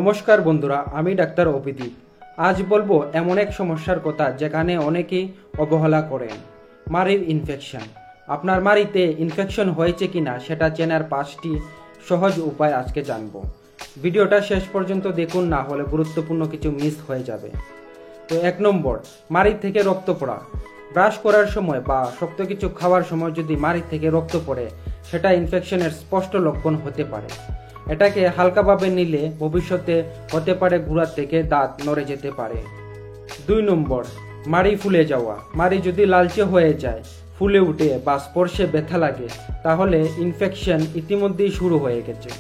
নমস্কার বন্ধুরা, আমি ডাক্তার অভিদীপ। আজ বলবো এমন এক সমস্যার কথা যেখানে অনেকেই অবহেলা করেন, মাড়ির ইনফেকশন। আপনার মাড়িতে ইনফেকশন হয়েছে কিনা সেটা চেনার 5টি সহজ উপায় আজকে জানবো। ভিডিওটা শেষ পর্যন্ত দেখুন, না হলে গুরুত্বপূর্ণ কিছু মিস হয়ে যাবে। তো 1 নম্বর, মাড়ি থেকে রক্ত পড়া। ব্রাশ করার সময় বা শক্ত কিছু খাওয়ার সময় যদি মাড়ি থেকে রক্ত পড়ে, সেটা ইনফেকশনের স্পষ্ট লক্ষণ হতে পারে। এটাকে হালকাভাবে নিলে ভবিষ্যতে হতে পারে গুড়া থেকে দাঁত নড়ে যেতে পারে। 2 নম্বর, মাড়ি ফুলে যাওয়া। মাড়ি যদি লালচে হয়ে যায়, ফুলে উঠে বা স্পর্শে ব্যথা লাগে, তাহলে ইনফেকশন ইতিমধ্যেই শুরু হয়ে গেছে।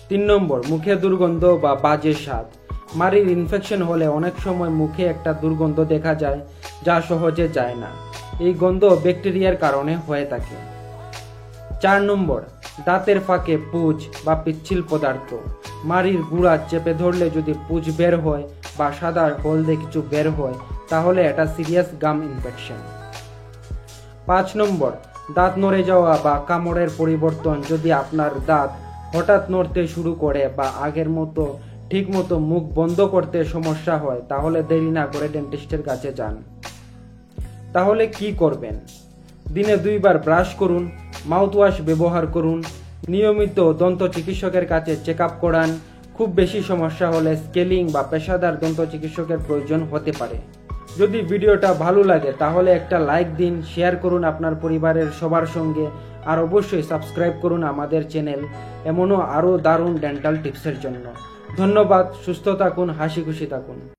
3 নম্বর, মুখে দুর্গন্ধ বা বাজে স্বাদ। মাড়ির ইনফেকশন হলে অনেক সময় মুখে একটা দুর্গন্ধ দেখা যায়, যা সহজে যায় না। এই গন্ধ ব্যাকটেরিয়ার কারণে হয়ে থাকে। 4 নম্বর, দাঁতের ফাঁকে পুঁজ বা পিচ্ছিল পদার্থ। মাড়ির গুঁড়া চেপে ধরলে যদি পুঁজ বের হয় বা সাদা হলদে কিছু বের হয়, তাহলে এটা সিরিয়াস গাম ইনফেকশন। 5 নম্বর, দাঁত নড়ে যাওয়া বা কামড়ের পরিবর্তন। যদি আপনার দাঁত হঠাৎ নড়তে শুরু করে বা আগের মতো ঠিকমতো মুখ বন্ধ করতে সমস্যা হয়, তাহলে দেরি না করে ডেন্টিস্টের কাছে যান। তাহলে কি করবেন? দিনে 2 বার ব্রাশ করুন, মাউথওয়াশ ব্যবহার করুন, নিয়মিত দন্ত চিকিৎসকের কাছে চেক আপ করান। খুব বেশি সমস্যা হলে স্কেলিং বা পেশাদার দন্ত চিকিৎসকের প্রয়োজন হতে পারে। যদি ভিডিওটা ভালো লাগে তাহলে একটা লাইক দিন, শেয়ার করুন আপনার পরিবারের সবার সঙ্গে, আর অবশ্যই সাবস্ক্রাইব করুন আমাদের চ্যানেল এমনও আরও দারুণ ডেন্টাল টিপসের জন্য। ধন্যবাদ। সুস্থ থাকুন, হাসি খুশি থাকুন।